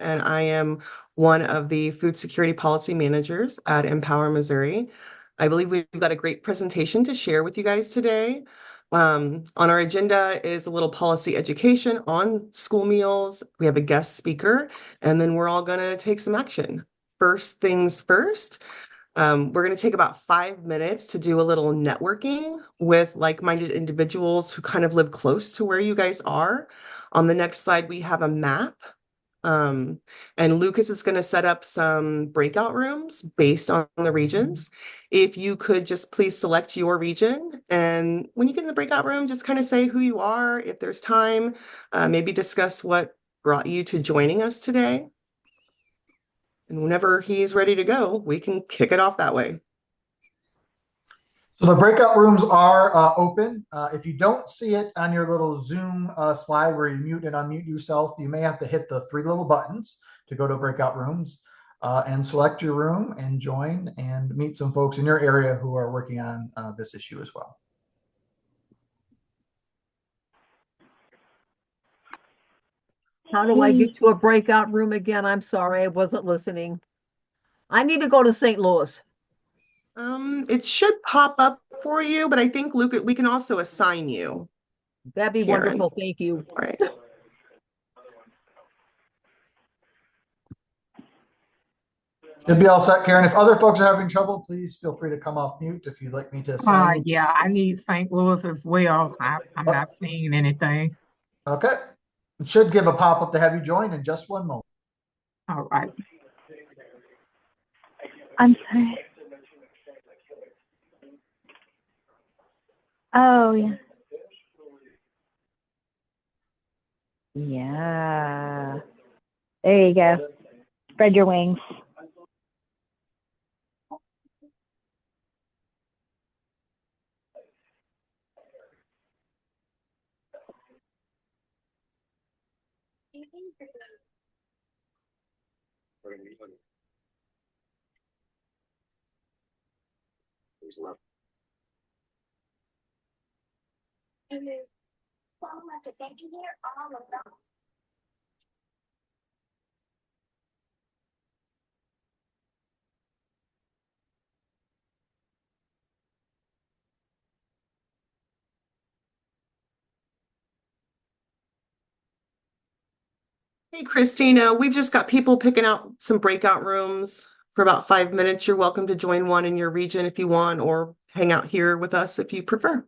and I am one of the food security policy managers at Empower Missouri. I believe we've got a great presentation to share with you guys today. On our agenda is a little policy education on school meals. We have a guest speaker, and then we're all going to take some action. First things first, we're going to take about 5 minutes to do a little networking with like-minded individuals who kind of live close to where you guys are. On the next slide, we have a map. Um, and Lucas is going to set up some breakout rooms based on the regions. If you could just please select your region, and when you get in the breakout room, just kind of say who you are, if there's time, maybe discuss what brought you to joining us today. And whenever he's ready to go, we can kick it off that way. So the breakout rooms are open. If you don't see it on your little Zoom slide where you mute and unmute yourself, you may have to hit the three little buttons to go to breakout rooms and select your room and join and meet some folks in your area who are working on this issue as well. How do I get to a breakout room again? I'm sorry, I wasn't listening. I need to go to St. Louis. It should pop up for you, but I think Luke, we can also assign you. That'd be Karen. wonderful. Thank you. All right. Should be all set, Karen. If other folks are having trouble, please feel free to come off mute if you'd like me to assign you. Yeah, I need St. Louis as well. I'm not seeing anything. Okay. It should give a pop-up to have you join in just one moment. All right. I'm sorry. Oh, yeah. Yeah. There you go. Spread your wings. Hey, Christina, we've just got people picking out some breakout rooms for about 5 minutes. You're welcome to join one in your region if you want, or hang out here with us if you prefer.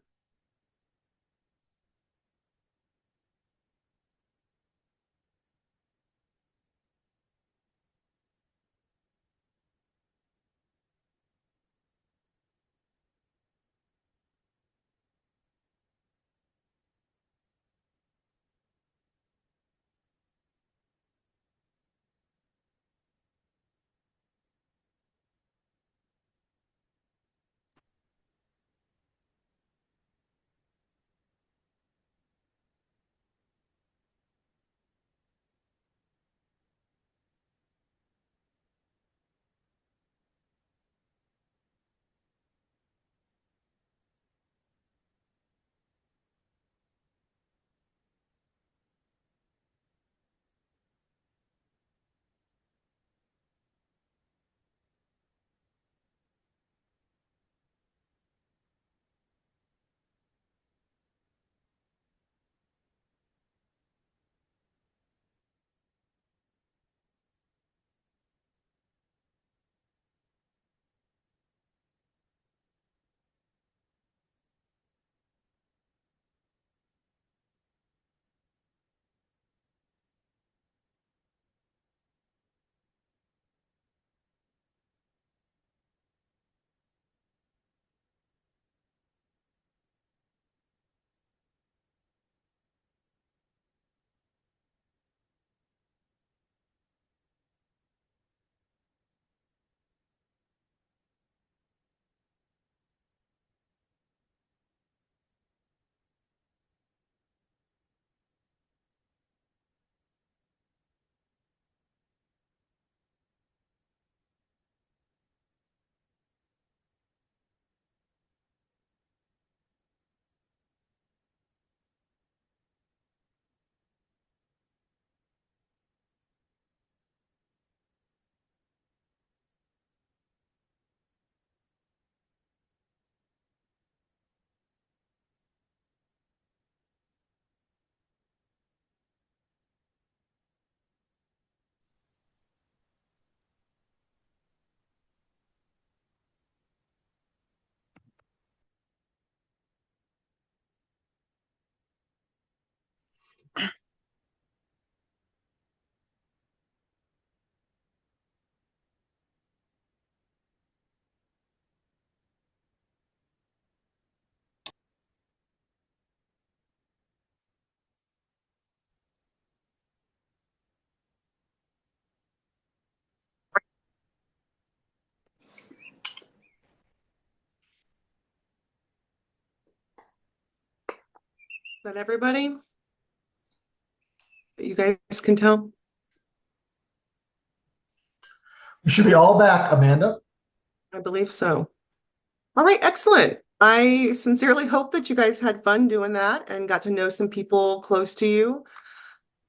that everybody? You guys can tell? We should be all back, Amanda. I believe so. All right, excellent. I sincerely hope that you guys had fun doing that and got to know some people close to you.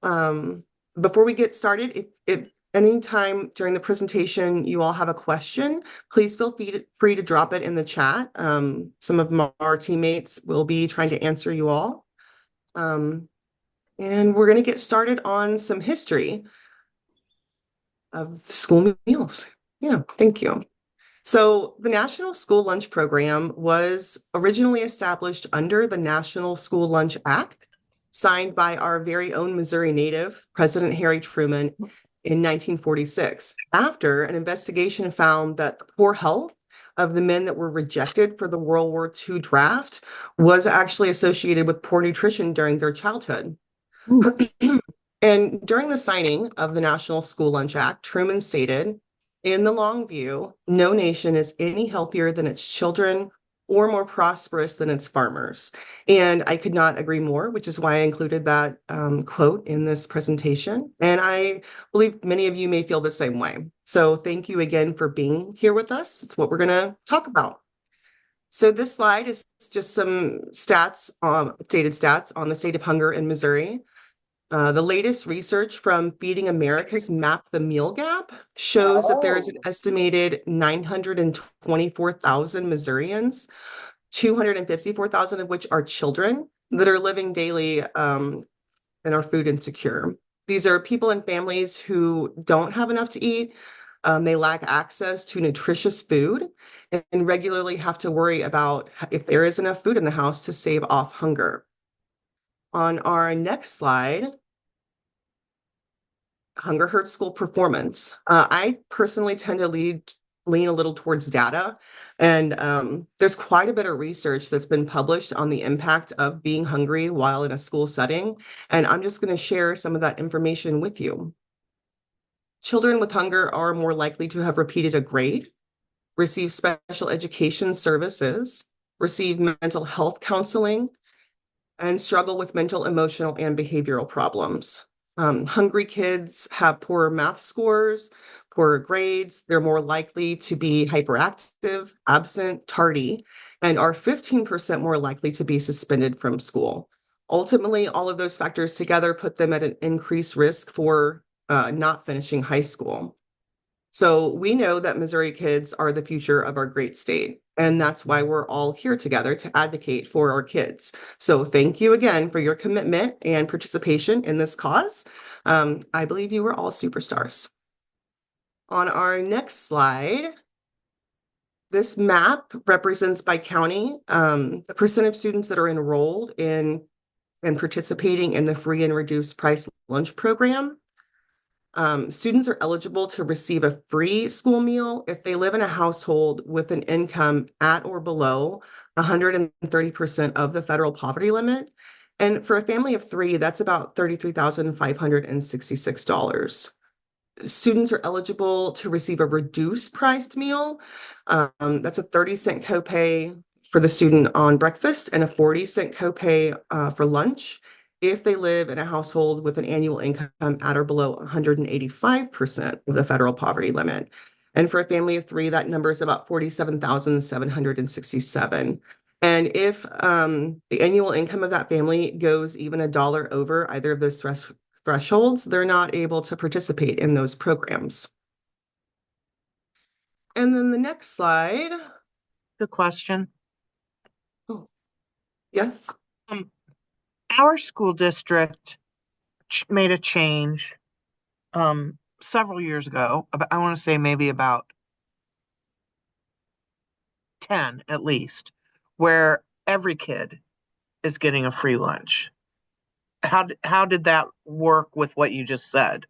Before we get started, if any time during the presentation you all have a question, please feel free to drop it in the chat. Some of our teammates will be trying to answer you all. And we're going to get started on some history of school meals. Yeah, thank you. So the National School Lunch Program was originally established under the National School Lunch Act, signed by our very own Missouri native, President Harry Truman, in 1946, after an investigation found that the poor health of the men that were rejected for the World War II draft was actually associated with poor nutrition during their childhood. And during the signing of the National School Lunch Act, Truman stated, "In the long view, no nation is any healthier than its children or more prosperous than its farmers." And I could not agree more, which is why I included that quote in this presentation. And I believe many of you may feel the same way. So thank you again for being here with us. It's what we're going to talk about. So this slide is just some stats, updated stats on the state of hunger in Missouri. The latest research from Feeding America's Map the Meal Gap shows that there is an estimated 924,000 Missourians, 254,000 of which are children that are living daily and are food insecure. These are people and families who don't have enough to eat. They lack access to nutritious food and regularly have to worry about if there is enough food in the house to stave off hunger. On our next slide, hunger hurts school performance. I personally tend to lean a little towards data, and there's quite a bit of research that's been published on the impact of being hungry while in a school setting, and I'm just going to share some of that information with you. Children with hunger are more likely to have repeated a grade, receive special education services, receive mental health counseling, and struggle with mental, emotional, and behavioral problems. Hungry kids have poorer math scores, poorer grades. They're more likely to be hyperactive, absent, tardy, and are 15% more likely to be suspended from school. Ultimately, all of those factors together put them at an increased risk for not finishing high school. So we know that Missouri kids are the future of our great state, and that's why we're all here together to advocate for our kids. So thank you again for your commitment and participation in this cause. I believe you were all superstars. On our next slide, this map represents by county the percent of students that are enrolled in and participating in the free and reduced price lunch program. Students are eligible to receive a free school meal if they live in a household with an income at or below 130% of the federal poverty limit. And for a family of three, that's about $33,566. Students are eligible to receive a reduced priced meal. That's a 30-cent copay for the student on breakfast and a 40-cent copay for lunch if they live in a household with an annual income at or below 185% of the federal poverty limit. And for a family of three, that number is about $47,767. And if the annual income of that family goes even $1 over either of those thresholds, they're not able to participate in those programs. And then the next slide. The question. Oh, yes. Our school district made a change several years ago. I want to say maybe about 10 at least, where every kid is getting a free lunch. How did that work with what you just said?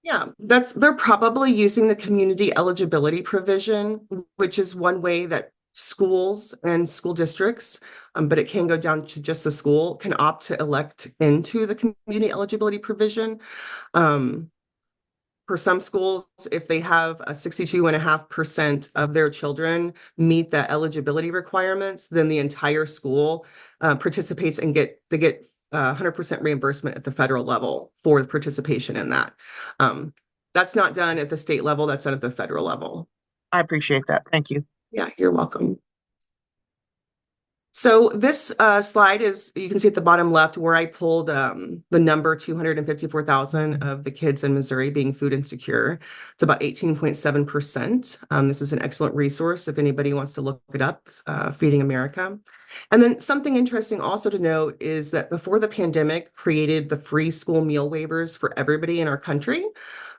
Yeah, they're probably using the community eligibility provision, which is one way that schools and school districts, but it can go down to just the school, can opt to elect into the community eligibility provision. For some schools, if they have a 62.5% of their children meet the eligibility requirements, then the entire school participates and they get 100% reimbursement at the federal level for the participation in that. That's not done at the state level, that's done at the federal level. I appreciate that. Thank you. Yeah, you're welcome. So this slide is, you can see at the bottom left where I pulled the number 254,000 of the kids in Missouri being food insecure. It's about 18.7%. This is an excellent resource if anybody wants to look it up, Feeding America. And then something interesting also to note is that before the pandemic created the free school meal waivers for everybody in our country,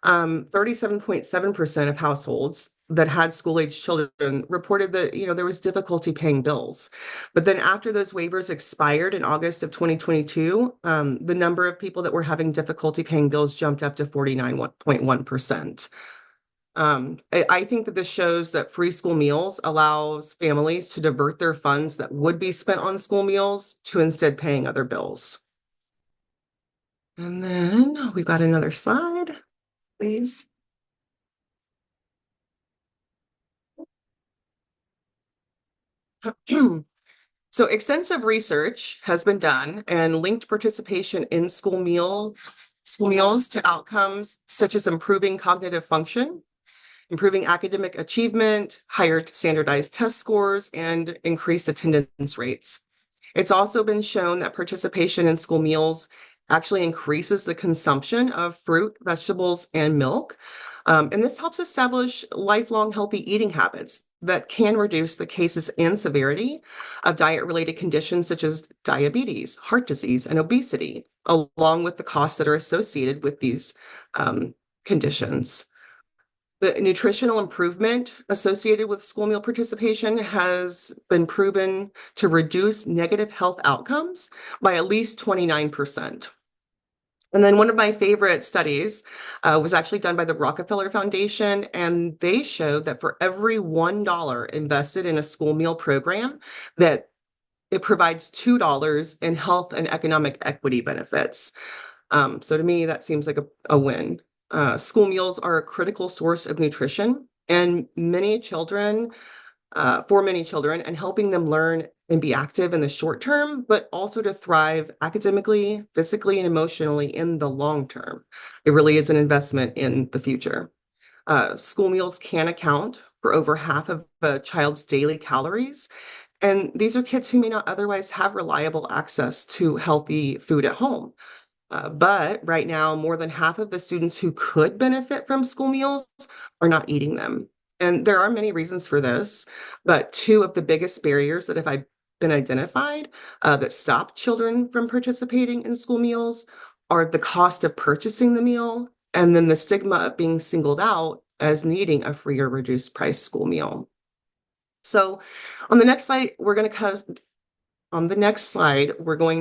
37.7% of households that had school-age children reported that, there was difficulty paying bills. But then after those waivers expired in August of 2022, the number of people that were having difficulty paying bills jumped up to 49.1%. I think that this shows that free school meals allows families to divert their funds that would be spent on school meals to instead paying other bills. And then we've got another slide, please. So extensive research has been done and linked participation in school meals to outcomes such as improving cognitive function, improving academic achievement, higher standardized test scores, and increased attendance rates. It's also been shown that participation in school meals actually increases the consumption of fruit, vegetables, and milk. And this helps establish lifelong healthy eating habits that can reduce the cases and severity of diet-related conditions such as diabetes, heart disease, and obesity, along with the costs that are associated with these conditions. The nutritional improvement associated with school meal participation has been proven to reduce negative health outcomes by at least 29%. And then one of my favorite studies was actually done by the Rockefeller Foundation, and they showed that for every $1 invested in a school meal program, that it provides $2 in health and economic equity benefits. So to me, that seems like a win. School meals are a critical source of nutrition, and for many children, and helping them learn and be active in the short term, but also to thrive academically, physically, and emotionally in the long term. It really is an investment in the future. School meals can account for over half of a child's daily calories, and these are kids who may not otherwise have reliable access to healthy food at home. But right now, more than half of the students who could benefit from school meals are not eating them. And there are many reasons for this, but two of the biggest barriers that have been identified that stop children from participating in school meals are the cost of purchasing the meal, and then the stigma of being singled out as needing a free or reduced price school meal. So on the next slide, we're going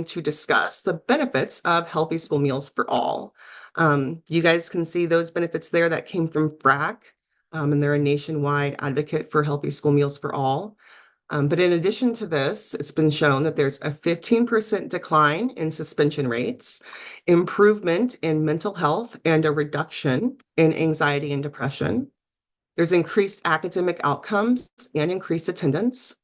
to discuss the benefits of healthy school meals for all. You guys can see those benefits there that came from FRAC, and they're a nationwide advocate for healthy school meals for all. But in addition to this, it's been shown that there's a 15% decline in suspension rates, improvement in mental health, and a reduction in anxiety and depression. There's increased academic outcomes and increased attendance.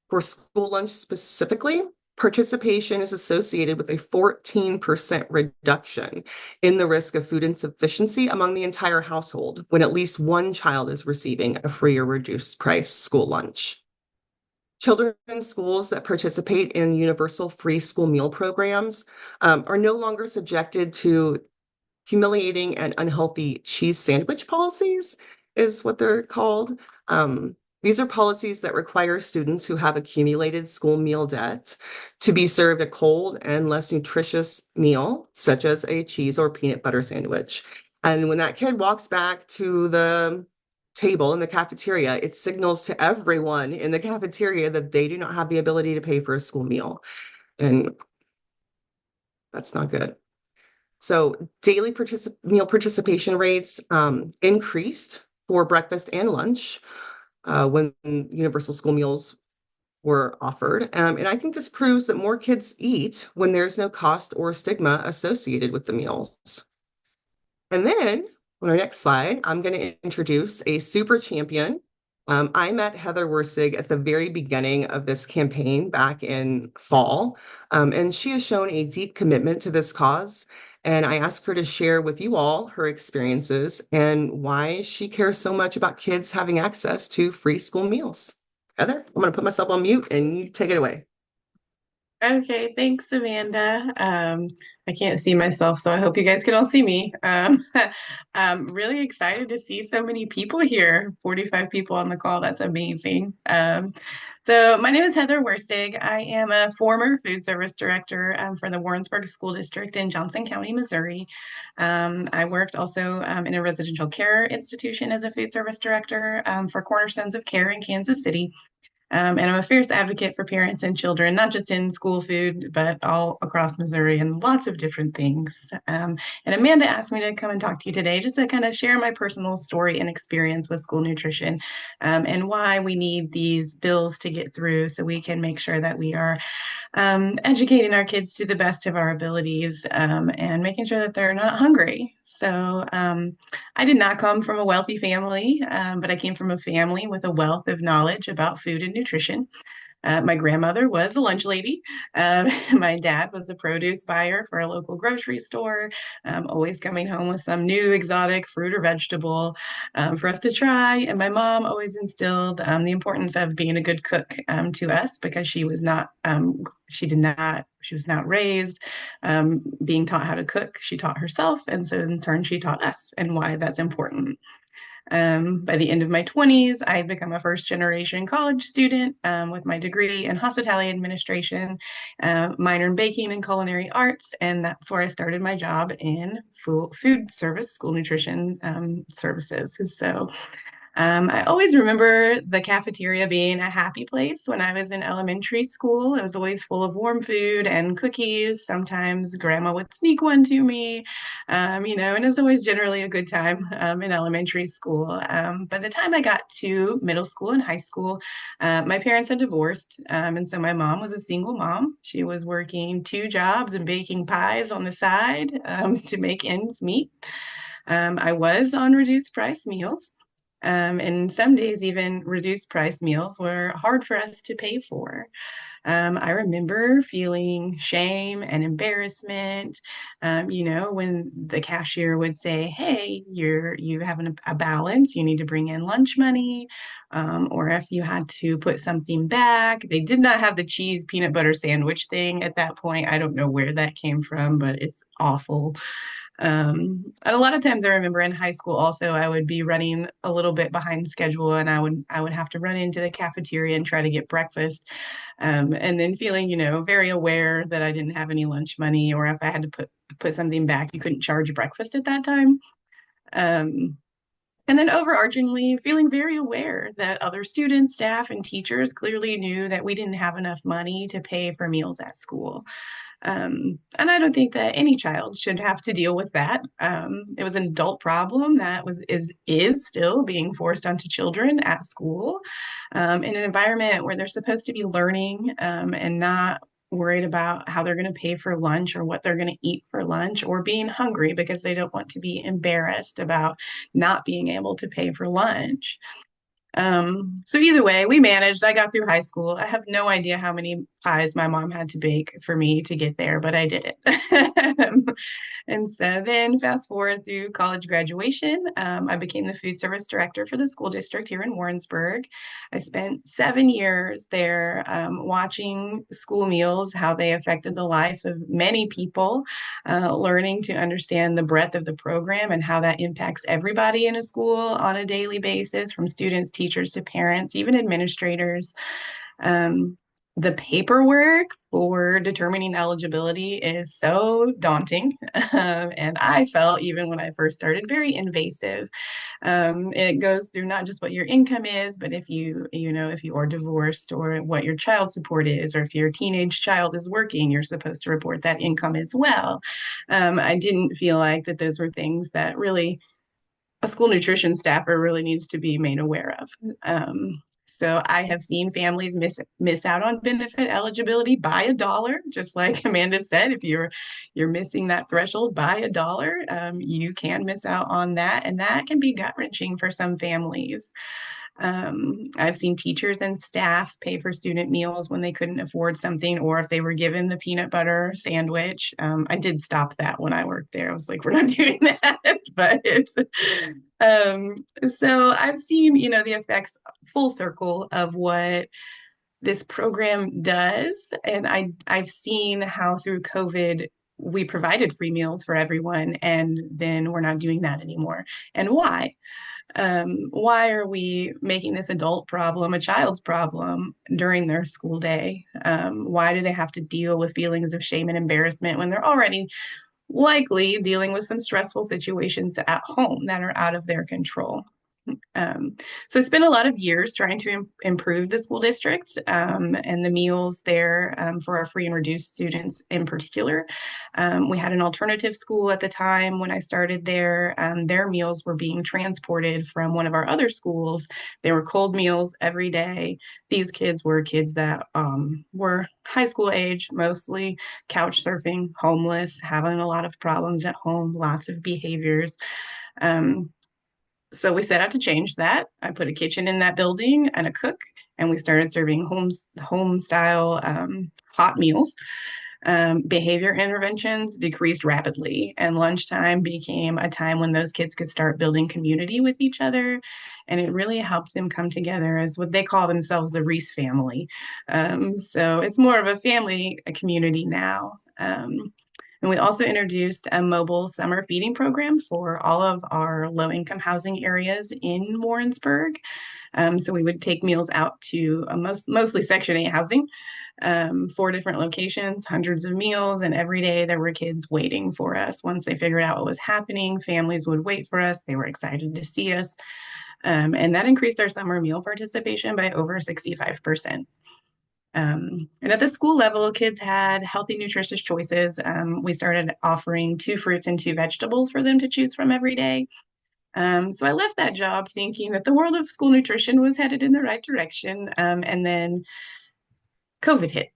For school lunch specifically, participation is associated with a 14% reduction in the risk of food insufficiency among the entire household when at least one child is receiving a free or reduced price school lunch. Children in schools that participate in universal free school meal programs are no longer subjected to humiliating and unhealthy cheese sandwich policies, is what they're called. These are policies that require students who have accumulated school meal debt to be served a cold and less nutritious meal, such as a cheese or peanut butter sandwich. And when that kid walks back to the table in the cafeteria, it signals to everyone in the cafeteria that they do not have the ability to pay for a school meal. And that's not good. So daily meal participation rates increased for breakfast and lunch when universal school meals were offered. And I think this proves that more kids eat when there's no cost or stigma associated with the meals. And then on our next slide, I'm going to introduce a super champion I met Heather Wersig at the very beginning of this campaign back in fall, and she has shown a deep commitment to this cause. And I asked her to share with you all her experiences and why she cares so much about kids having access to free school meals. Heather, I'm going to put myself on mute and you take it away. Okay, thanks, Amanda. I can't see myself, so I hope you guys can all see me. I'm really excited to see so many people here, 45 people on the call. That's amazing. So my name is Heather Werstig. I am a former food service director for the Warrensburg School District in Johnson County, Missouri. I worked also in a residential care institution as a food service director for Cornerstones of Care in Kansas City. And I'm a fierce advocate for parents and children, not just in school food, but all across Missouri and lots of different things. And Amanda asked me to come and talk to you today just to kind of share my personal story and experience with school nutrition and why we need these bills to get through so we can make sure that we are educating our kids to the best of our abilities and making sure that they're not hungry. So I did not come from a wealthy family, but I came from a family with a wealth of knowledge about food and nutrition. My grandmother was a lunch lady. My dad was a produce buyer for a local grocery store, always coming home with some new exotic fruit or vegetable for us to try. And my mom always instilled the importance of being a good cook to us because she was not, she was not raised being taught how to cook. She taught herself. And so in turn, she taught us and why that's important. By the end of my 20s, I had become a first generation college student with my degree in hospitality administration, minor in baking and culinary arts. And that's where I started my job in food service, school nutrition services. So I always remember the cafeteria being a happy place when I was in elementary school. It was always full of warm food and cookies. Sometimes grandma would sneak one to me, and it was always generally a good time in elementary school. By the time I got to middle school and high school, my parents had divorced. And so my mom was a single mom. She was working 2 jobs and baking pies on the side to make ends meet. I was on reduced price meals. And some days, even reduced price meals were hard for us to pay for. I remember feeling shame and embarrassment, when the cashier would say, "Hey, you have a balance. You need to bring in lunch money," or if you had to put something back. They did not have the cheese peanut butter sandwich thing at that point. I don't know where that came from, but it's awful. A lot of times I remember in high school also I would be running a little bit behind schedule and I would have to run into the cafeteria and try to get breakfast. And then feeling, very aware that I didn't have any lunch money or if I had to put something back, you couldn't charge breakfast at that time. And then overarchingly feeling very aware that other students, staff, and teachers clearly knew that we didn't have enough money to pay for meals at school. And I don't think that any child should have to deal with that. It was an adult problem that is still being forced onto children at school, in an environment where they're supposed to be learning, and not worried about how they're going to pay for lunch or what they're going to eat for lunch or being hungry because they don't want to be embarrassed about not being able to pay for lunch. So either way, we managed. I got through high school. I have no idea how many pies my mom had to bake for me to get there, but I did it. And so then fast forward through college graduation, I became the food service director for the school district here in Warrensburg. I spent 7 years there watching school meals, how they affected the life of many people, learning to understand the breadth of the program and how that impacts everybody in a school on a daily basis, from students, teachers to parents, even administrators. The paperwork for determining eligibility is so daunting. And I felt, even when I first started, very invasive. It goes through not just what your income is, but if if you are divorced or what your child support is, or if your teenage child is working, you're supposed to report that income as well. I didn't feel like that those were things that really a school nutrition staffer really needs to be made aware of. So I have seen families miss out on benefit eligibility by $1, just like Amanda said. If you're missing that threshold by $1, you can miss out on that, and that can be gut wrenching for some families. I've seen teachers and staff pay for student meals when they couldn't afford something, or if they were given the peanut butter sandwich. I did stop that when I worked there. I was like, we're not doing that. But um, so I've seen, the effects full circle of what this program does. And I've seen how through COVID, we provided free meals for everyone, and then we're not doing that anymore. And why? Why are we making this adult problem a child's problem during their school day? Why do they have to deal with feelings of shame and embarrassment when they're already likely dealing with some stressful situations at home that are out of their control? So I spent a lot of years trying to improve the school district and the meals there for our free and reduced students in particular. We had an alternative school at the time when I started there. Their meals were being transported from one of our other schools. They were cold meals every day. These kids were kids that were high school age, mostly couch surfing, homeless, having a lot of problems at home, lots of behaviors. So we set out to change that. I put a kitchen in that building and a cook, and we started serving home style hot meals. Behavior interventions decreased rapidly, and lunchtime became a time when those kids could start building community with each other. And it really helped them come together as what they call themselves the Reese family. So it's more of a family, a community now. And we also introduced a mobile summer feeding program for all of our low-income housing areas in Warrensburg. So we would take meals out to mostly Section 8 housing, 4 different locations, hundreds of meals, and every day there were kids waiting for us. Once they figured out what was happening, families would wait for us. They were excited to see us. And that increased our summer meal participation by over 65%. And at the school level, kids had healthy, nutritious choices. We started offering 2 fruits and 2 vegetables for them to choose from every day. So I left that job thinking that the world of school nutrition was headed in the right direction. And then COVID hit.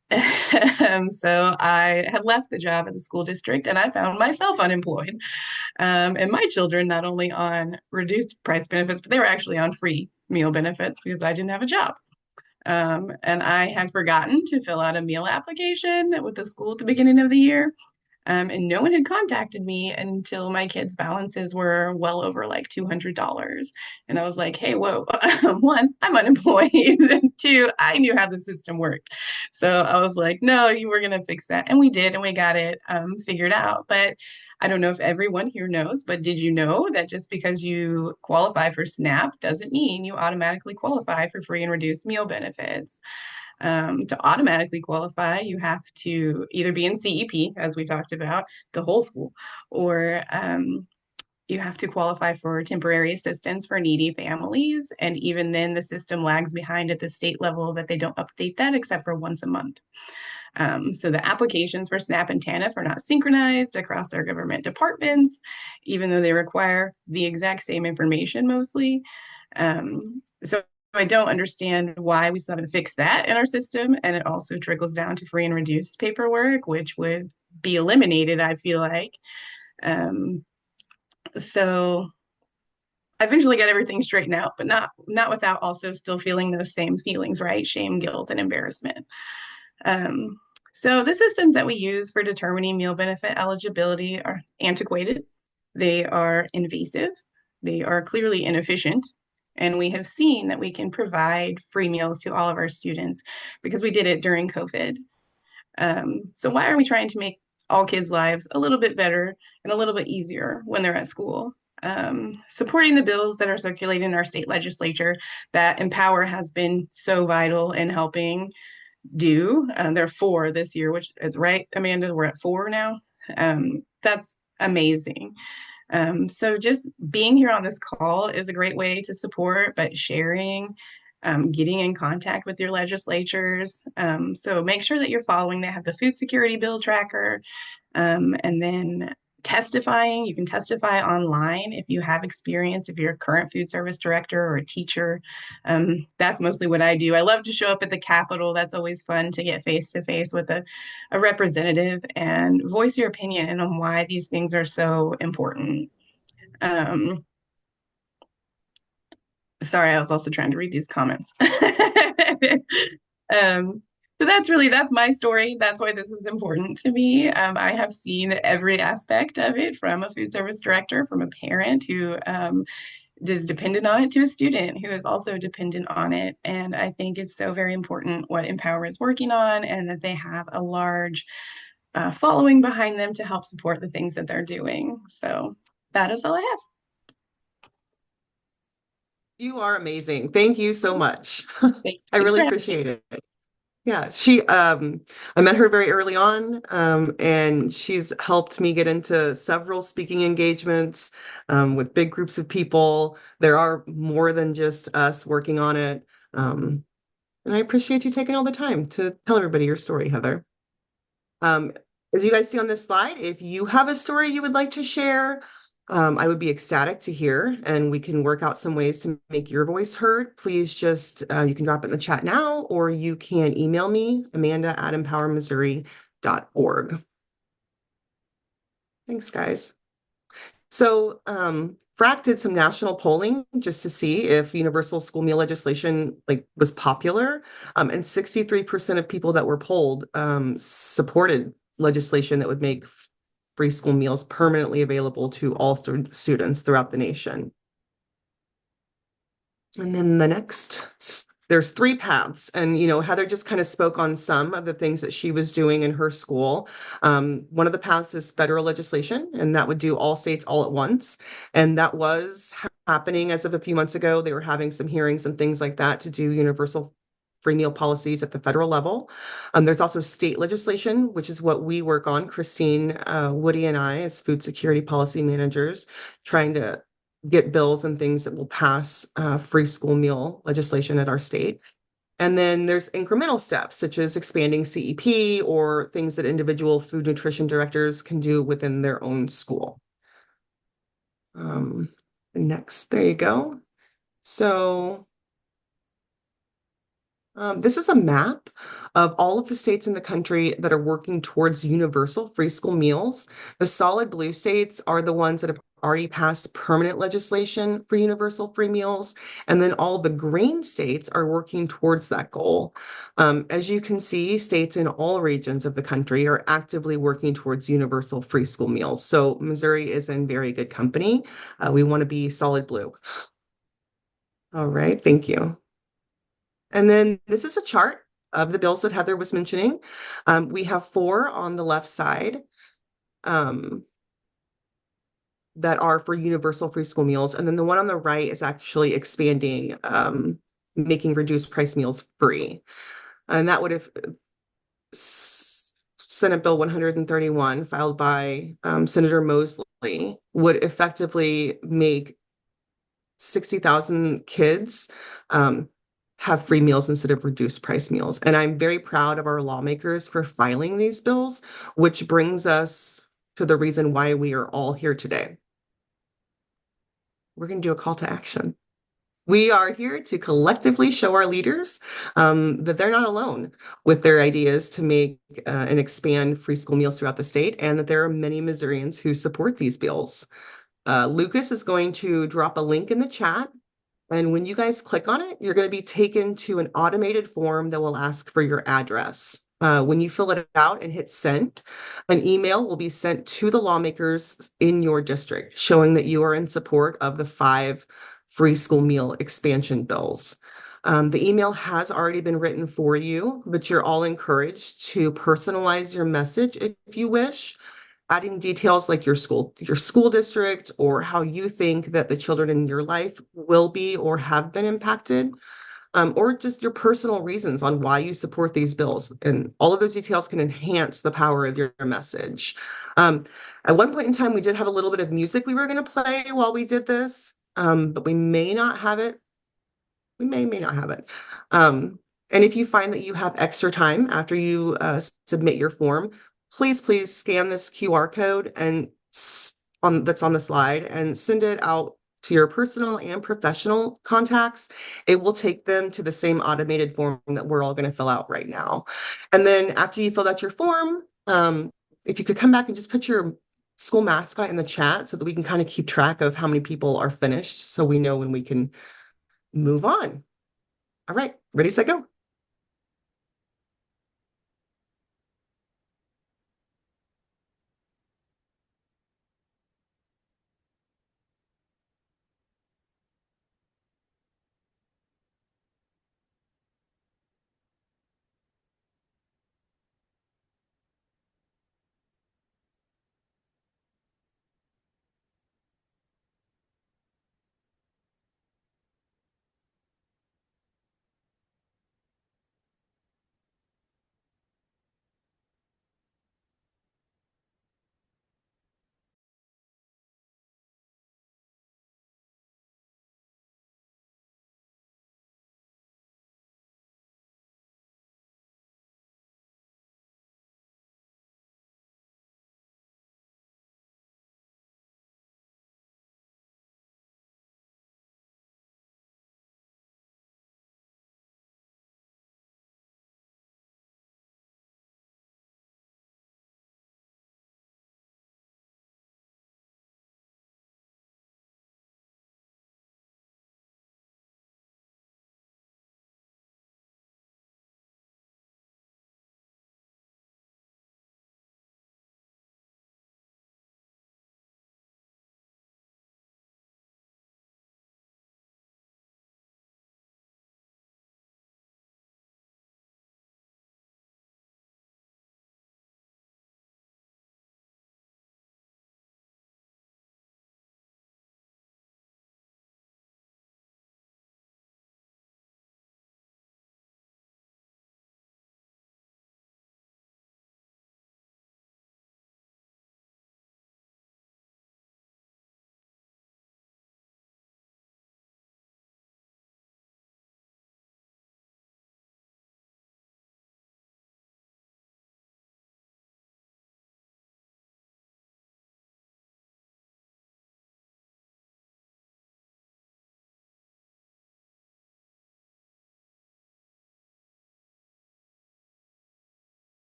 So I had left the job at the school district and I found myself unemployed. And my children not only on reduced price benefits, but they were actually on free meal benefits because I didn't have a job. And I had forgotten to fill out a meal application with the school at the beginning of the year. And no one had contacted me until my kids' balances were well over like $200. And I was like, hey, whoa, one, I'm unemployed. And two, I knew how the system worked. So I was like, no, you were going to fix that. And we did, and we got it figured out. But I don't know if everyone here knows, but did you know that just because you qualify for SNAP doesn't mean you automatically qualify for free and reduced meal benefits? To automatically qualify, you have to either be in CEP, as we talked about, the whole school, or you have to qualify for temporary assistance for needy families. And even then, the system lags behind at the state level that they don't update that except for once a month. So the applications for SNAP and TANF are not synchronized across our government departments, even though they require the exact same information mostly. So I don't understand why we still haven't fixed that in our system. And it also trickles down to free and reduced paperwork, which would be eliminated, I feel like. So I eventually got everything straightened out, but not without also still feeling those same feelings, right? Shame, guilt, and embarrassment. So the systems that we use for determining meal benefit eligibility are antiquated. They are invasive. They are clearly inefficient. And we have seen that we can provide free meals to all of our students because we did it during COVID. So why are we trying to make all kids' lives a little bit better and a little bit easier when they're at school? Supporting the bills that are circulating in our state legislature that Empower has been so vital in helping do. There are 4 this year, which is right, Amanda, we're at 4 now. That's amazing. So just being here on this call is a great way to support, but sharing, getting in contact with your legislatures. So make sure that you're following. They have the food security bill tracker, and then testifying. You can testify online if you have experience, if you're a current food service director or a teacher. That's mostly what I do. I love to show up at the Capitol. That's always fun to get face to face with a representative and voice your opinion on why these things are so important. Sorry, I was also trying to read these comments. Um, so that's my story. That's why this is important to me. I have seen every aspect of it, from a food service director, from a parent who is dependent on it, to a student who is also dependent on it. And I think it's so very important what Empower is working on, and that they have a large following behind them to help support the things that they're doing. So that is all I have. You are amazing. Thank you so much. Thanks I for really having me. appreciate it. Yeah, I met her very early on, and she's helped me get into several speaking engagements, with big groups of people. There are more than just us working on it. And I appreciate you taking all the time to tell everybody your story, Heather. Um, as you guys see on this slide, if you have a story you would like to share, I would be ecstatic to hear, and we can work out some ways to make your voice heard. Please just, you can drop it in the chat now, or you can email me, amanda@empowermissouri.org. Thanks, guys. So, FRAC did some national polling just to see if universal school meal legislation was popular, and 63% of people that were polled supported legislation that would make free school meals permanently available to all students throughout the nation. And then there's 3 paths. And, Heather just kind of spoke on some of the things that she was doing in her school. One of the paths is federal legislation, and that would do all states all at once. And that was happening as of a few months ago. They were having some hearings and things like that to do universal free meal policies at the federal level. There's also state legislation, which is what we work on, Christine, Woody, and I, as food security policy managers, trying to get bills and things that will pass free school meal legislation at our state. And then there's incremental steps, such as expanding CEP or things that individual food nutrition directors can do within their own school. Next, there you go. So this is a map of all of the states in the country that are working towards universal free school meals. The solid blue states are the ones that have already passed permanent legislation for universal free meals. And then all the green states are working towards that goal. As you can see, states in all regions of the country are actively working towards universal free school meals. So Missouri is in very good company. We want to be solid blue. All right, thank you. And then this is a chart of the bills that Heather was mentioning. We have 4 on the left side that are for universal free school meals. And then the one on the right is actually expanding, making reduced price meals free. And that would have Senate Bill 131, filed by Senator Mosley, would effectively make 60,000 kids have free meals instead of reduced price meals. And I'm very proud of our lawmakers for filing these bills, which brings us to the reason why we are all here today. We're going to do a call to action. We are here to collectively show our leaders that they're not alone with their ideas to make and expand free school meals throughout the state, and that there are many Missourians who support these bills. Lucas is going to drop a link in the chat. And when you guys click on it, you're going to be taken to an automated form that will ask for your address. When you fill it out and hit send, an email will be sent to the lawmakers in your district showing that you are in support of the 5 free school meal expansion bills. The email has already been written for you, but you're all encouraged to personalize your message if you wish, adding details like your school district, or how you think that the children in your life will be or have been impacted, or just your personal reasons on why you support these bills. And all of those details can enhance the power of your message. At one point in time, we did have a little bit of music we were going to play while we did this, but we may not have it. We may not have it. And if you find that you have extra time after you submit your form, please scan this QR code and that's on the slide and send it out to your personal and professional contacts. It will take them to the same automated form that we're all going to fill out right now. And then after you filled out your form, if you could come back and just put your school mascot in the chat so that we can kind of keep track of how many people are finished, so we know when we can move on. All right, ready, set, go.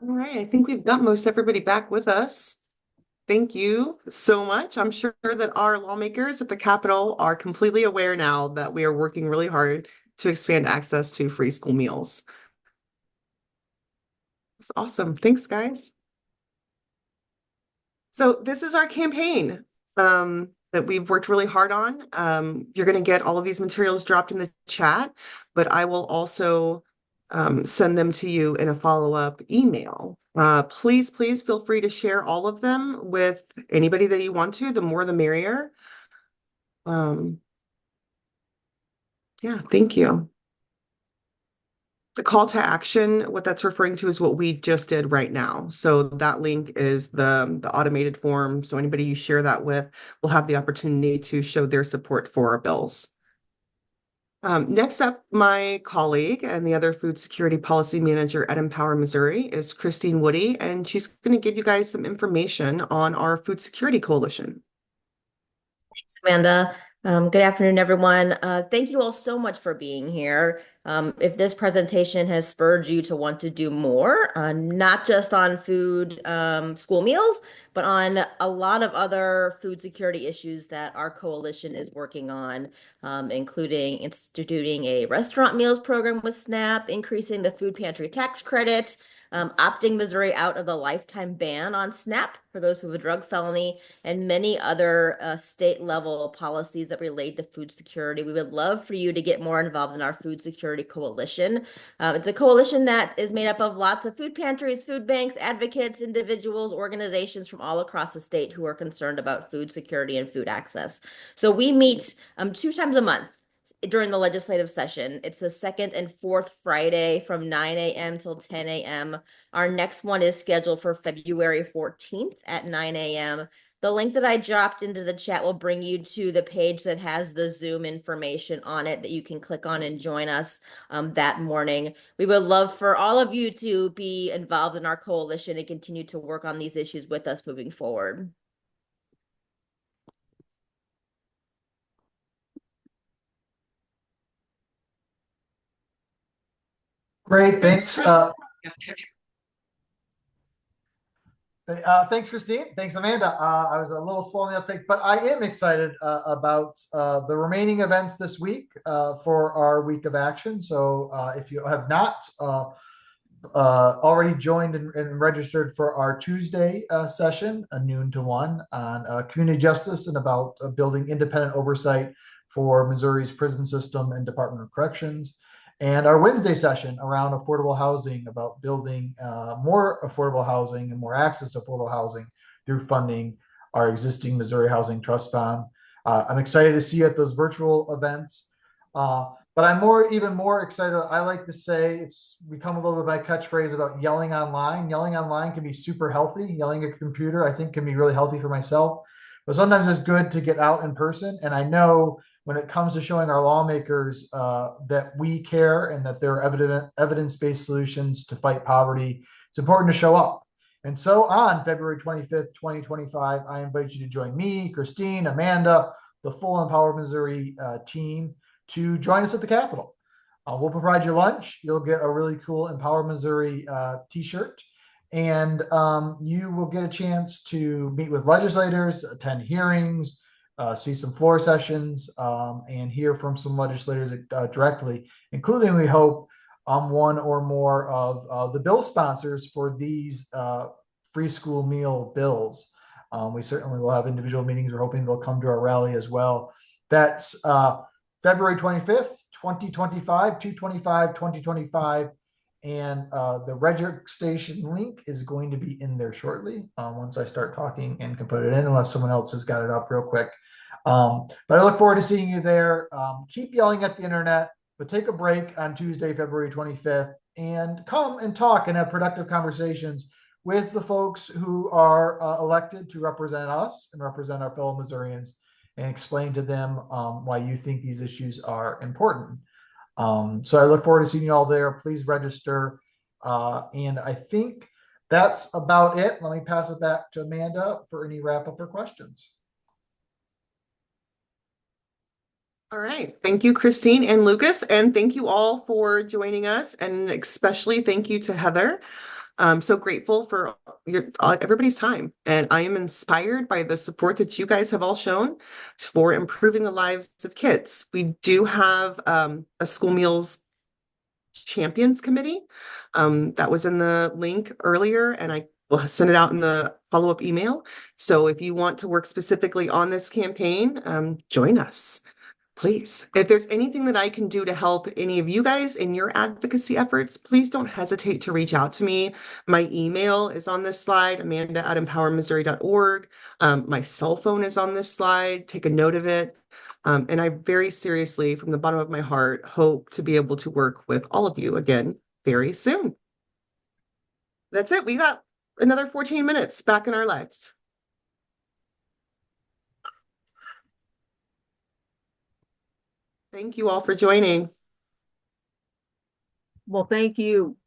All right, I think we've got most everybody back with us. Thank you so much. I'm sure that our lawmakers at the Capitol are completely aware now that we are working really hard to expand access to free school meals. It's awesome. Thanks, guys. So this is our campaign that we've worked really hard on. You're going to get all of these materials dropped in the chat, but I will also send them to you in a follow-up email. Please feel free to share all of them with anybody that you want to. The more, the merrier. Yeah, thank you. The call to action, what that's referring to is what we just did right now. So that link is the automated form. So anybody you share that with will have the opportunity to show their support for our bills. Next up, my colleague and the other food security policy manager at Empower Missouri is Christine Woody, and she's going to give you guys some information on our food security coalition. Thanks, Amanda. Good afternoon, everyone. Thank you all so much for being here. If this presentation has spurred you to want to do more, not just on food school meals, but on a lot of other food security issues that our coalition is working on, including instituting a restaurant meals program with SNAP, increasing the food pantry tax credit, opting Missouri out of the lifetime ban on SNAP for those who have a drug felony, and many other state level policies that relate to food security. We would love for you to get more involved in our food security coalition. It's a coalition that is made up of lots of food pantries, food banks, advocates, individuals, organizations from all across the state who are concerned about food security and food access. So we meet 2 times a month during the legislative session. It's the second and fourth Friday from 9 a.m. till 10 a.m. Our next one is scheduled for February 14th at 9 a.m. The link that I dropped into the chat will bring you to the page that has the Zoom information on it that you can click on and join us that morning. We would love for all of you to be involved in our coalition and continue to work on these issues with us moving forward. Great, thanks. Thanks, Christine. Thanks, Amanda. I was a little slow on the uptake, but I am excited about the remaining events this week for our week of action. So if you have not already joined and registered for our Tuesday session, noon to 1, on community justice and about building independent oversight for Missouri's prison system and Department of Corrections, and our Wednesday session around affordable housing, about building more affordable housing and more access to affordable housing through funding our existing Missouri Housing Trust Fund. I'm excited to see you at those virtual events. But I'm even more excited. I like to say, it's become a little bit of my catchphrase about yelling online. Yelling online can be super healthy. Yelling at a computer, I think, can be really healthy for myself. But sometimes it's good to get out in person. And I know when it comes to showing our lawmakers that we care and that there are evidence-based solutions to fight poverty, it's important to show up. And so on February 25th, 2025, I invite you to join me, Christine, Amanda, the full Empower Missouri team, to join us at the Capitol. We'll provide you lunch. You'll get a really cool Empower Missouri t-shirt, and you will get a chance to meet with legislators, attend hearings, see some floor sessions, and hear from some legislators directly, including, we hope, one or more of the bill sponsors for these free school meal bills. We certainly will have individual meetings. We're hoping they'll come to our rally as well. That's February 25th, 2025, 2/25/2025. And the registration link is going to be in there shortly once I start talking and can put it in, unless someone else has got it up real quick. But I look forward to seeing you there. Keep yelling at the internet, but take a break on Tuesday, February 25th, and come and talk and have productive conversations with the folks who are elected to represent us and represent our fellow Missourians, and explain to them why you think these issues are important. So I look forward to seeing you all there. Please register. And I think that's about it. Let me pass it back to Amanda for any wrap up or questions. All right. Thank you, Christine and Lucas. And thank you all for joining us. And especially thank you to Heather. I'm so grateful for everybody's time. And I am inspired by the support that you guys have all shown for improving the lives of kids. We do have a school meals champions committee that was in the link earlier, and I will send it out in the follow-up email. So if you want to work specifically on this campaign, join us. Please, if there's anything that I can do to help any of you guys in your advocacy efforts, please don't hesitate to reach out to me. My email is on this slide, amanda@empowermissouri.org. My cell phone is on this slide. Take a note of it. And I very seriously, from the bottom of my heart, hope to be able to work with all of you again very soon. That's it. We got another 14 minutes back in our lives. Thank you all for joining. Well, thank you.